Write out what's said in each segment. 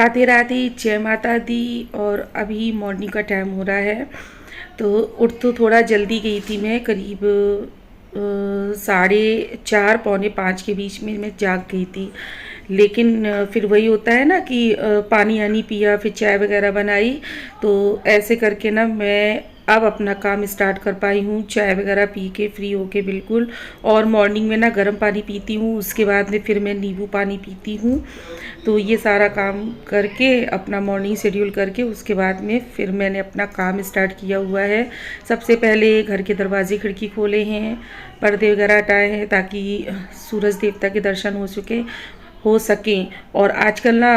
राधे राधे, जय माता दी। और अभी मॉर्निंग का टाइम हो रहा है, तो उठ तो थोड़ा जल्दी गई थी मैं, करीब 4:30 पौने 5 के बीच में मैं जाग गई थी। लेकिन फिर वही होता है ना कि पानी आनी पिया, फिर चाय वगैरह बनाई, तो ऐसे करके ना मैं अब अपना काम स्टार्ट कर पाई हूँ, चाय वगैरह पी के फ्री होके बिल्कुल। और मॉर्निंग में ना गर्म पानी पीती हूँ, उसके बाद में फिर मैं नींबू पानी पीती हूँ। तो ये सारा काम करके अपना मॉर्निंग शेड्यूल करके उसके बाद में फिर मैंने अपना काम स्टार्ट किया हुआ है। सबसे पहले घर के दरवाजे खिड़की खोले हैं, पर्दे वगैरह हटाए हैं ताकि सूरज देवता के दर्शन हो सकें। और आजकल ना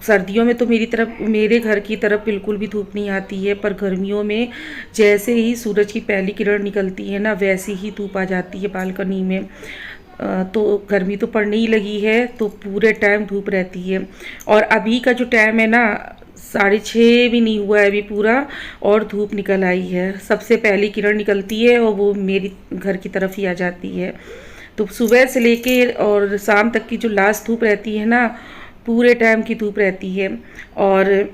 सर्दियों में तो मेरे घर की तरफ बिल्कुल भी धूप नहीं आती है, पर गर्मियों में जैसे ही सूरज की पहली किरण निकलती है ना, वैसे ही धूप आ जाती है बालकनी में। तो गर्मी तो पड़ने ही लगी है, तो पूरे टाइम धूप रहती है। और अभी का जो टाइम है ना, 6:30 भी नहीं हुआ है अभी पूरा, और धूप निकल आई है। सबसे पहली किरण निकलती है और वो मेरी घर की तरफ ही आ जाती है। तो सुबह से लेके और शाम तक की जो लास्ट धूप रहती है ना, पूरे टाइम की धूप रहती है। और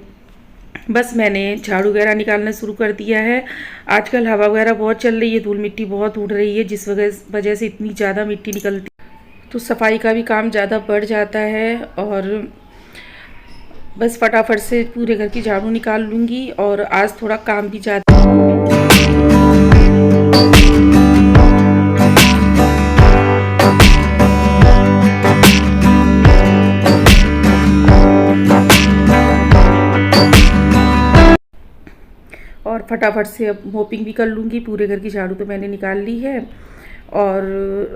बस मैंने झाड़ू वगैरह निकालना शुरू कर दिया है। आजकल हवा वगैरह बहुत चल रही है, धूल मिट्टी बहुत उड़ रही है, जिस वजह से इतनी ज़्यादा मिट्टी निकलती, तो सफाई का भी काम ज़्यादा बढ़ जाता है। और बस फटाफट से पूरे घर की झाड़ू निकाल लूँगी। और आज थोड़ा काम भी ज़्यादा, और फटाफट से अब मोपिंग भी कर लूँगी। पूरे घर की झाड़ू तो मैंने निकाल ली है, और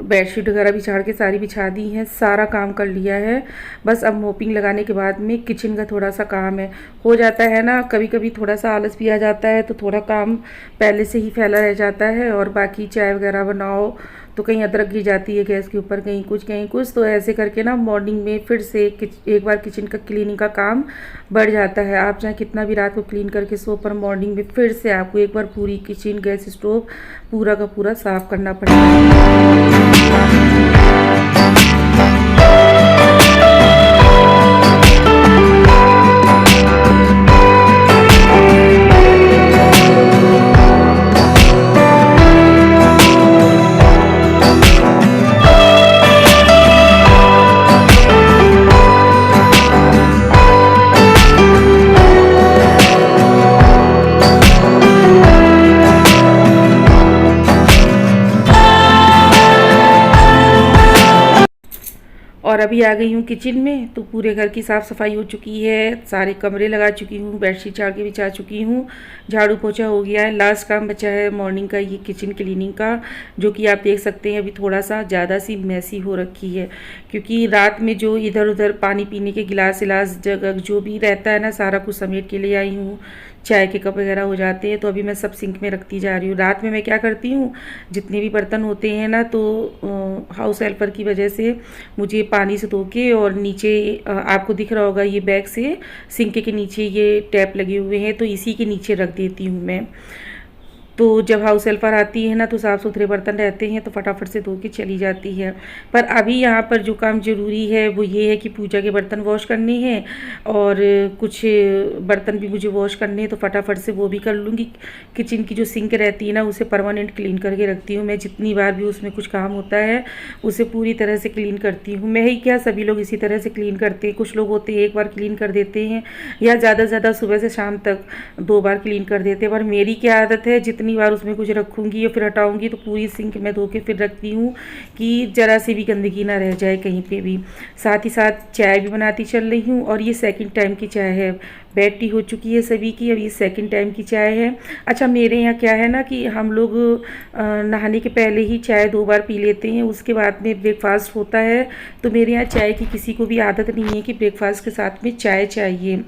बेडशीट वगैरह भी झाड़ के सारी बिछा दी हैं, सारा काम कर लिया है। बस अब मोपिंग लगाने के बाद में किचन का थोड़ा सा काम है, हो जाता है ना, कभी कभी थोड़ा सा आलस भी आ जाता है, तो थोड़ा काम पहले से ही फैला रह जाता है। और बाकी चाय वगैरह बनाओ तो कहीं अदरक गिर जाती है गैस के ऊपर, कहीं कुछ, तो ऐसे करके ना मॉर्निंग में फिर से एक बार किचन का क्लीनिंग का काम बढ़ जाता है। आप चाहे कितना भी रात को क्लीन करके सो, पर मॉर्निंग में फिर से आपको एक बार पूरी किचन, गैस स्टोव पूरा का पूरा साफ करना पड़ेगा। और अभी आ गई हूँ किचन में, तो पूरे घर की साफ़ सफाई हो चुकी है, सारे कमरे लगा चुकी हूँ, बेडशीट झाड़ के बिछा चुकी हूँ, झाड़ू पोछा हो गया है। लास्ट काम बचा है मॉर्निंग का, ये किचन क्लीनिंग का, जो कि आप देख सकते हैं अभी थोड़ा सा ज़्यादा सी मैसी हो रखी है, क्योंकि रात में जो इधर उधर पानी पीने के गिलास जगह जो भी रहता है ना, सारा कुछ समेट के ले आई हूँ। चाय के कप वगैरह हो जाते हैं, तो अभी मैं सब सिंक में रखती जा रही हूँ। रात में मैं क्या करती हूँ, जितने भी बर्तन होते हैं ना, तो हाउस हेल्पर की वजह से मुझे पानी से धो के, और नीचे आपको दिख रहा होगा ये बैग से सिंक के नीचे ये टैप लगे हुए हैं, तो इसी के नीचे रख देती हूँ मैं। तो जब हाउस हेल्पर आती है ना, तो साफ़ सुथरे बर्तन रहते हैं, तो फटाफट से धो के चली जाती है। पर अभी यहाँ पर जो काम ज़रूरी है वो ये है कि पूजा के बर्तन वॉश करने हैं, और कुछ बर्तन भी मुझे वॉश करने हैं, तो फटाफट से वो भी कर लूँगी। किचन की जो सिंक रहती है ना, उसे परमानेंट क्लीन करके रखती हूँ मैं। जितनी बार भी उसमें कुछ काम होता है, उसे पूरी तरह से क्लीन करती हूँ। मैं ही क्या, सभी लोग इसी तरह से क्लीन करते हैं। कुछ लोग होते हैं एक बार क्लीन कर देते हैं, या ज़्यादा से ज़्यादा सुबह से शाम तक 2 बार क्लीन कर देते हैं। पर मेरी क्या आदत है, जितनी बार उसमें कुछ रखूँगी या फिर हटाऊँगी, तो पूरी सिंक मैं धो के फिर रखती हूँ कि ज़रा सी भी गंदगी ना रह जाए कहीं पे भी। साथ ही साथ चाय भी बनाती चल रही हूँ, और ये सेकंड टाइम की चाय है। बेड टी हो चुकी है सभी की, अब ये सेकंड टाइम की चाय है। अच्छा, मेरे यहाँ क्या है ना कि हम लोग नहाने के पहले ही चाय 2 बार पी लेते हैं, उसके बाद में ब्रेकफास्ट होता है। तो मेरे यहाँ चाय की किसी को भी आदत नहीं है कि ब्रेकफास्ट के साथ में चाय चाहिए।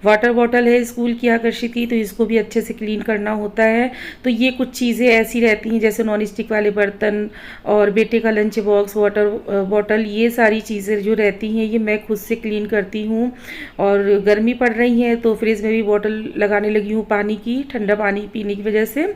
वाटर बॉटल है स्कूल की आकर्षित की, तो इसको भी अच्छे से क्लीन करना होता है। तो ये कुछ चीज़ें ऐसी रहती हैं जैसे नॉन स्टिक वाले बर्तन और बेटे का लंच बॉक्स, वाटर बॉटल, ये सारी चीज़ें जो रहती हैं ये मैं खुद से क्लीन करती हूँ। और गर्मी पड़ रही है तो फ्रिज में भी बॉटल लगाने लगी हूँ पानी की, ठंडा पानी पीने की वजह से।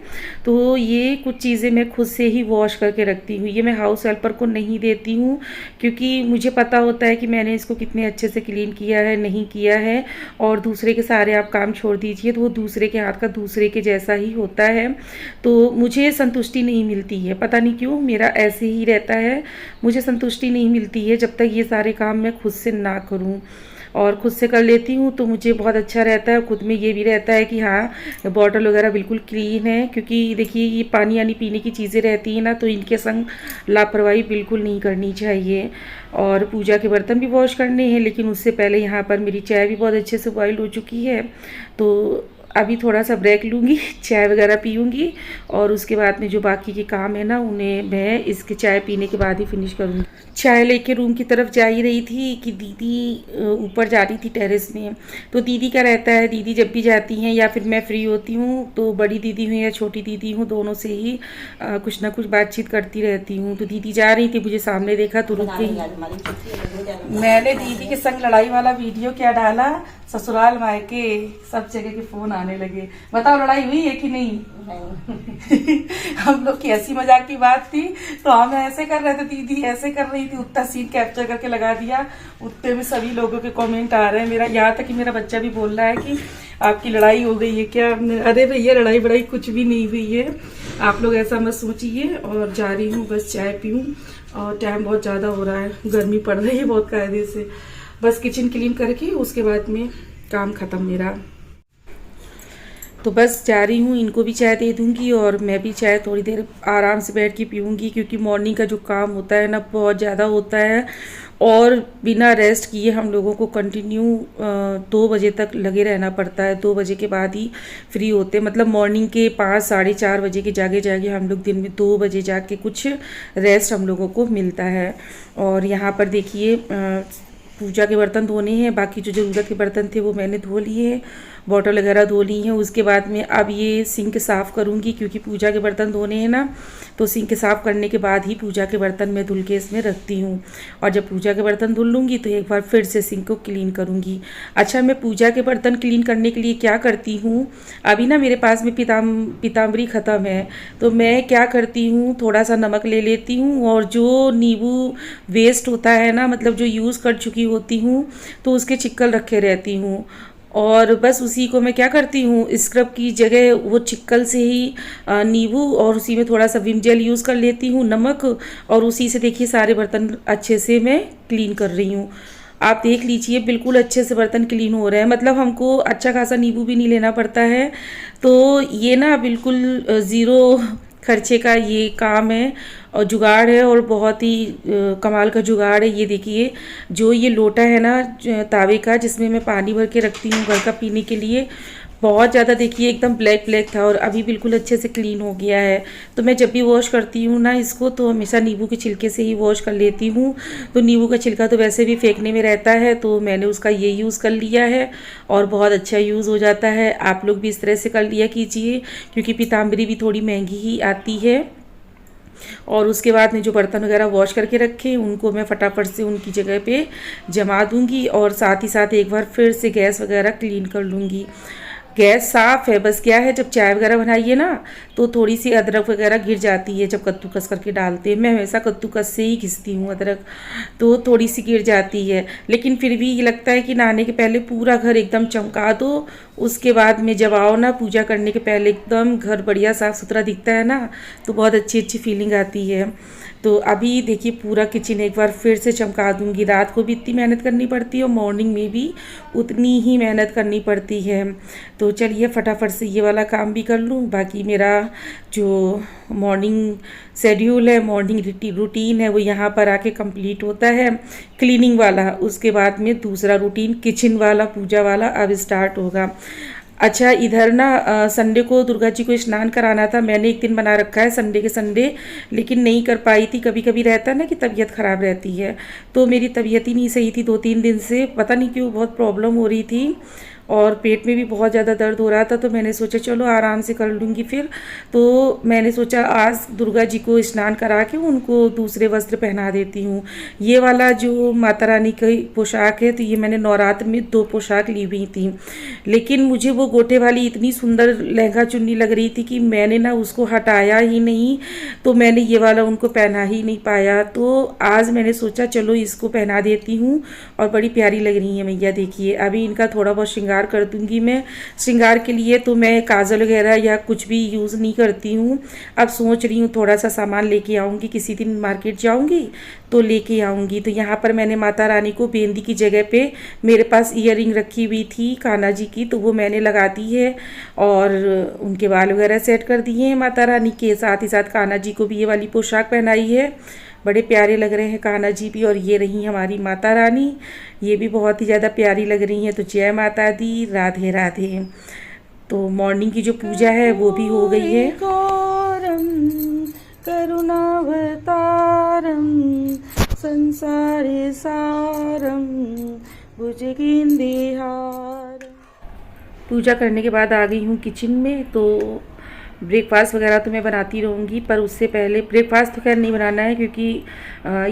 तो ये कुछ चीज़ें मैं खुद से ही वॉश करके रखती हूँ, ये मैं हाउस हेल्पर को नहीं देती हूँ, क्योंकि मुझे पता होता है कि मैंने इसको कितने अच्छे से क्लीन किया है, नहीं किया है। और दूसरे के सारे आप काम छोड़ दीजिए तो वो दूसरे के हाथ का दूसरे के जैसा ही होता है। तो मुझे संतुष्टि नहीं मिलती है, पता नहीं क्यों मेरा ऐसे ही रहता है, मुझे संतुष्टि नहीं मिलती है जब तक ये सारे काम मैं खुद से ना करूँ। और खुद से कर लेती हूँ तो मुझे बहुत अच्छा रहता है, खुद में ये भी रहता है कि हाँ बॉटल वगैरह बिल्कुल क्लीन है। क्योंकि देखिए ये पानी यानी पीने की चीज़ें रहती हैं ना, तो इनके संग लापरवाही बिल्कुल नहीं करनी चाहिए। और पूजा के बर्तन भी वॉश करने हैं, लेकिन उससे पहले यहाँ पर मेरी चाय भी बहुत अच्छे से बॉयल हो चुकी है। तो अभी थोड़ा सा ब्रेक लूँगी, चाय वगैरह पीऊँगी और उसके बाद में जो बाकी के काम है ना उन्हें मैं इसके चाय पीने के बाद ही फिनिश करूँगी। चाय लेके रूम की तरफ जा ही रही थी कि दीदी ऊपर जा रही थी टेरेस में। तो दीदी का रहता है, दीदी जब भी जाती हैं या फिर मैं फ्री होती हूँ तो बड़ी दीदी हूँ या छोटी दीदी हूँ, दोनों से ही कुछ ना कुछ बातचीत करती रहती हूँ। तो दीदी जा रही थी, मुझे सामने देखा तो रुक गई। मैंने दीदी के संग लड़ाई वाला वीडियो क्या डाला, ससुराल मायके सब जगह के फोन आने लगे। बताओ लड़ाई हुई है कि नहीं? हम लोग की हंसी मजाक की बात थी तो हम ऐसे कर रहे थे, दीदी ऐसे कर रही थी, उतना सीन कैप्चर करके लगा दिया। उतने में सभी लोगों के कमेंट आ रहे हैं, मेरा यहाँ तक कि मेरा बच्चा भी बोल रहा है कि आपकी लड़ाई हो गई है क्या? अरे भैया लड़ाई बड़ाई कुछ भी नहीं हुई है, आप लोग ऐसा मत सोचिए। और जा रही हूँ बस चाय पीऊँ और टाइम बहुत ज़्यादा हो रहा है, गर्मी पड़ रही है बहुत कायदे से। बस किचन क्लीन करके उसके बाद में काम ख़त्म मेरा। तो बस जा रही हूँ, इनको भी चाय दे दूँगी और मैं भी चाय थोड़ी देर आराम से बैठ के पीऊँगी, क्योंकि मॉर्निंग का जो काम होता है ना बहुत ज़्यादा होता है। और बिना रेस्ट किए हम लोगों को कंटिन्यू 2 बजे तक लगे रहना पड़ता है, 2 बजे के बाद ही फ्री होते हैं। मतलब मॉर्निंग के 5 साढ़े 4 बजे के जागे जागे हम लोग दिन में 2 बजे जाके कुछ रेस्ट हम लोगों को मिलता है। और यहाँ पर देखिए पूजा के बर्तन धोने हैं, बाकी जो ज़रूरत के बर्तन थे वो मैंने धो लिए, बॉटल वगैरह धो ली हैं। उसके बाद में अब ये सिंक साफ़ करूँगी, क्योंकि पूजा के बर्तन धोने हैं ना, तो सिंक साफ़ करने के बाद ही पूजा के बर्तन मैं धुल के इसमें रखती हूँ। और जब पूजा के बर्तन धुल लूँगी तो एक बार फिर से सिंक को क्लीन करूँगी। अच्छा, मैं पूजा के बर्तन क्लीन करने के लिए क्या करती हूँ, अभी ना मेरे पास में पीताम्बरी ख़त्म है, तो मैं क्या करती हूँ थोड़ा सा नमक ले लेती हूँ और जो नींबू वेस्ट होता है ना, मतलब जो यूज़ कर चुकी होती हूँ तो उसके चिक्कल रखे रहती हूँ। और बस उसी को मैं क्या करती हूँ स्क्रब की जगह वो चिक्कल से ही नींबू और उसी में थोड़ा सा विम जेल यूज़ कर लेती हूँ, नमक, और उसी से देखिए सारे बर्तन अच्छे से मैं क्लीन कर रही हूँ। आप देख लीजिए बिल्कुल अच्छे से बर्तन क्लीन हो रहे हैं, मतलब हमको अच्छा खासा नींबू भी नहीं लेना पड़ता है। तो ये ना बिल्कुल ज़ीरो खर्चे का ये काम है और जुगाड़ है, और बहुत ही कमाल का जुगाड़ है। ये देखिए जो ये लोटा है ना तावे का, जिसमें मैं पानी भर के रखती हूँ घर का पीने के लिए, बहुत ज़्यादा देखिए एकदम ब्लैक ब्लैक था और अभी बिल्कुल अच्छे से क्लीन हो गया है। तो मैं जब भी वॉश करती हूँ ना इसको, तो हमेशा नींबू के छिलके से ही वॉश कर लेती हूँ। तो नींबू का छिलका तो वैसे भी फेंकने में रहता है, तो मैंने उसका ये यूज़ कर लिया है और बहुत अच्छा यूज़ हो जाता है। आप लोग भी इस तरह से कर लिया कीजिए, क्योंकि पीताम्बरी भी थोड़ी महंगी ही आती है। और उसके बाद में जो बर्तन वगैरह वॉश करके रखे उनको मैं फटाफट से उनकी जगह पे जमा दूंगी, और साथ ही साथ एक बार फिर से गैस वगैरह क्लीन कर लूँगी। गैस साफ़ है, बस क्या है जब चाय वगैरह बनाइए ना तो थोड़ी सी अदरक वगैरह गिर जाती है जब कद्दूकस करके डालते हैं। मैं हमेशा कद्दूकस से ही घिसती हूँ अदरक, तो थोड़ी सी गिर जाती है। लेकिन फिर भी ये लगता है कि नहाने के पहले पूरा घर एकदम चमका दो, उसके बाद में जब आओ ना पूजा करने के पहले एकदम घर बढ़िया साफ़ सुथरा दिखता है ना, तो बहुत अच्छी अच्छी फीलिंग आती है। तो अभी देखिए पूरा किचन एक बार फिर से चमका दूंगी। रात को भी इतनी मेहनत करनी पड़ती है और मॉर्निंग में भी उतनी ही मेहनत करनी पड़ती है। तो चलिए फटाफट से ये वाला काम भी कर लूँ, बाकी मेरा जो मॉर्निंग शेड्यूल है, मॉर्निंग रूटीन है, वो यहाँ पर आके कंप्लीट होता है क्लीनिंग वाला। उसके बाद में दूसरा रूटीन किचन वाला, पूजा वाला अब स्टार्ट होगा। अच्छा, इधर ना संडे को दुर्गा जी को स्नान कराना था, मैंने एक दिन बना रखा है संडे के संडे, लेकिन नहीं कर पाई थी। कभी कभी रहता है ना कि तबीयत ख़राब रहती है, तो मेरी तबीयत ही नहीं सही थी 2-3 दिन से, पता नहीं क्यों बहुत प्रॉब्लम हो रही थी। और पेट में भी बहुत ज़्यादा दर्द हो रहा था, तो मैंने सोचा चलो आराम से कर लूँगी फिर। तो मैंने सोचा आज दुर्गा जी को स्नान करा के उनको दूसरे वस्त्र पहना देती हूँ। ये वाला जो माता रानी की पोशाक है, तो ये मैंने नवरात्र में 2 पोशाक ली हुई थी, लेकिन मुझे वो गोटे वाली इतनी सुंदर लहंगा चुन्नी लग रही थी कि मैंने ना उसको हटाया ही नहीं, तो मैंने ये वाला उनको पहना ही नहीं पाया। तो आज मैंने सोचा चलो इसको पहना देती हूँ, और बड़ी प्यारी लग रही है मैया। देखिए अभी इनका थोड़ा बहुत श्रृंगार कर दूंगी मैं। श्रृंगार के लिए तो मैं काजल वगैरह या कुछ भी यूज़ नहीं करती हूँ। अब सोच रही हूँ थोड़ा सा सामान लेके आऊँगी, किसी दिन मार्केट जाऊँगी तो लेके आऊँगी। तो यहाँ पर मैंने माता रानी को बिंदी की जगह पे मेरे पास ईयरिंग रखी हुई थी कान्हा जी की, तो वो मैंने लगा दी है और उनके बाल वगैरह सेट कर दिए हैं माता रानी के। साथ ही साथ कान्हा जी को भी ये वाली पोशाक पहनाई है। बड़े प्यारे लग रहे हैं कान्हा जी भी। और ये रही हमारी माता रानी, ये भी बहुत ही ज़्यादा प्यारी लग रही हैं। तो जय माता दी, राधे राधे। तो मॉर्निंग की जो पूजा है वो भी हो गई है। करुणावतारम संसारे सारम भुजगेंदेहार। पूजा करने के बाद आ गई हूँ किचन में। तो ब्रेकफास्ट वगैरह तो मैं बनाती रहूँगी, पर उससे पहले ब्रेकफास्ट तो खैर नहीं बनाना है, क्योंकि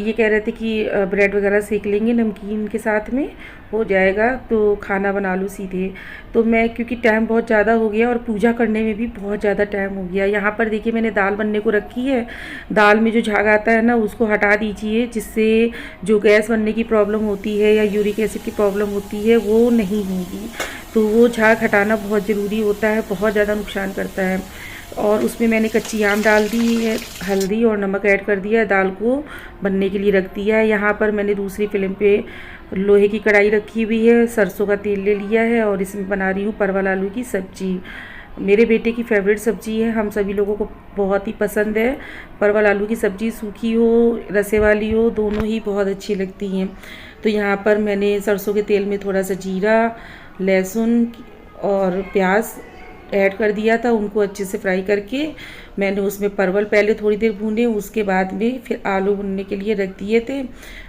ये कह रहे थे कि ब्रेड वगैरह सेक लेंगे नमकीन के साथ में, हो जाएगा तो खाना बना लूँ सीधे। तो मैं क्योंकि टाइम बहुत ज़्यादा हो गया और पूजा करने में भी बहुत ज़्यादा टाइम हो गया। यहाँ पर देखिए मैंने दाल बनने को रखी है। दाल में जो झाग आता है ना उसको हटा दीजिए, जिससे जो गैस बनने की प्रॉब्लम होती है या यूरिक एसिड की प्रॉब्लम होती है वो नहीं होगी। तो वो झाग हटाना बहुत ज़रूरी होता है, बहुत ज़्यादा नुकसान करता है। और उसमें मैंने कच्ची आम डाल दी है, हल्दी और नमक ऐड कर दिया है, दाल को बनने के लिए रख दिया है। यहाँ पर मैंने दूसरी फ्लेम पे लोहे की कढ़ाई रखी हुई है, सरसों का तेल ले लिया है और इसमें बना रही हूँ परवल आलू की सब्जी। मेरे बेटे की फेवरेट सब्जी है, हम सभी लोगों को बहुत ही पसंद है। परवल आलू की सब्जी सूखी हो रसे वाली हो, दोनों ही बहुत अच्छी लगती हैं। तो यहाँ पर मैंने सरसों के तेल में थोड़ा सा जीरा, लहसुन और प्याज ऐड कर दिया था। उनको अच्छे से फ्राई करके मैंने उसमें परवल पहले थोड़ी देर भूने, उसके बाद में फिर आलू भूनने के लिए रख दिए थे।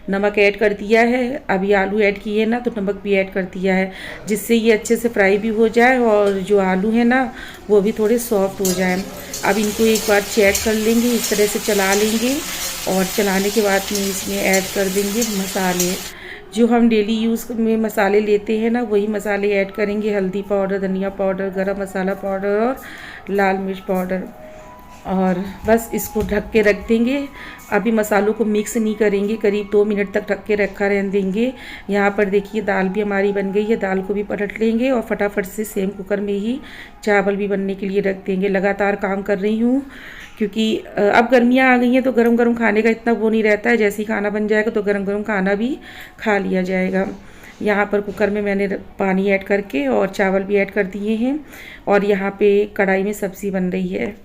नमक ऐड कर दिया है, अभी आलू ऐड किए ना तो नमक भी ऐड कर दिया है, जिससे ये अच्छे से फ्राई भी हो जाए और जो आलू है ना वो भी थोड़े सॉफ्ट हो जाए। अब इनको एक बार चेक कर लेंगे, इस तरह से चला लेंगे और चलाने के बाद में इसमें ऐड कर देंगे मसाले। जो हम डेली यूज़ में मसाले लेते हैं ना वही मसाले ऐड करेंगे। हल्दी पाउडर, धनिया पाउडर, गरम मसाला पाउडर और लाल मिर्च पाउडर, और बस इसको ढक के रख देंगे। अभी मसालों को मिक्स नहीं करेंगे, करीब 2 मिनट तक ढक के रखा रहने देंगे। यहाँ पर देखिए दाल भी हमारी बन गई है, दाल को भी पलट लेंगे और फटाफट से सेम कुकर में ही चावल भी बनने के लिए रख देंगे। लगातार काम कर रही हूँ क्योंकि अब गर्मियाँ आ गई हैं तो गरम गरम खाने का इतना वो नहीं रहता है। जैसे ही खाना बन जाएगा तो गरम गरम खाना भी खा लिया जाएगा। यहाँ पर कुकर में मैंने पानी ऐड करके और चावल भी ऐड कर दिए हैं और यहाँ पे कढ़ाई में सब्ज़ी बन रही है।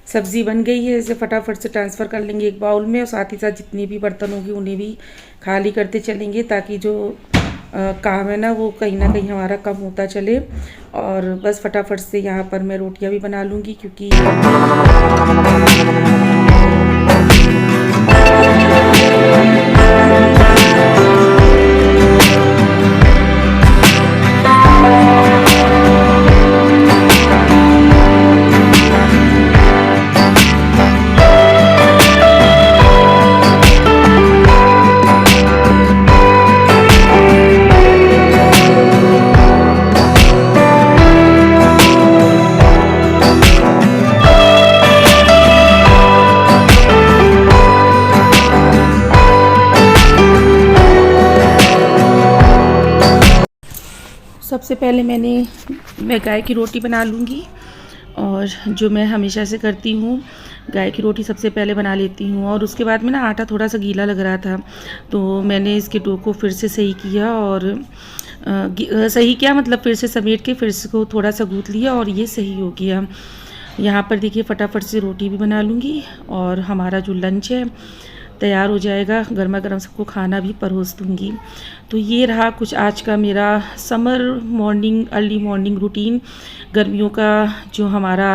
सब्ज़ी बन गई है, इसे फटाफट से ट्रांसफ़र कर लेंगे एक बाउल में और साथ ही साथ जितने भी बर्तन होंगे उन्हें भी खाली करते चलेंगे, ताकि जो काम है ना वो कहीं ना कहीं हमारा कम होता चले। और बस फटाफट से यहाँ पर मैं रोटियाँ भी बना लूँगी क्योंकि सबसे पहले मैं गाय की रोटी बना लूँगी, और जो मैं हमेशा से करती हूँ गाय की रोटी सबसे पहले बना लेती हूँ। और उसके बाद में ना आटा थोड़ा सा गीला लग रहा था तो मैंने इसके डो को फिर से सही किया और सही किया मतलब फिर से समेट के फिर इसको थोड़ा सा गूँथ लिया और ये सही हो गया। यहाँ पर देखिए फटाफट से रोटी भी बना लूँगी और हमारा जो लंच है तैयार हो जाएगा, गर्मा गर्म सबको खाना भी परोस दूँगी। तो ये रहा कुछ आज का मेरा summer morning early morning routine. गर्मियों का जो हमारा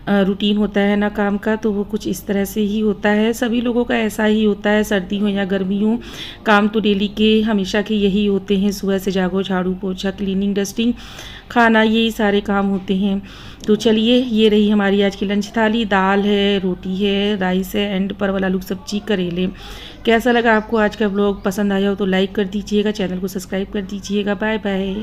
रूटीन होता है ना काम का, तो वो कुछ इस तरह से ही होता है। सभी लोगों का ऐसा ही होता है, सर्दी हो या गर्मी हो, काम तो डेली के हमेशा के यही होते हैं। सुबह से जागो, झाड़ू पोछा, क्लीनिंग, डस्टिंग, खाना, यही सारे काम होते हैं। तो चलिए, ये रही हमारी आज की लंच थाली। दाल है, रोटी है, राइस है एंड परवल आलू की सब्जी, करेले। कैसा लगा आपको आज का व्लॉग? पसंद आया हो तो लाइक कर दीजिएगा, चैनल को सब्सक्राइब कर दीजिएगा। Bye bye.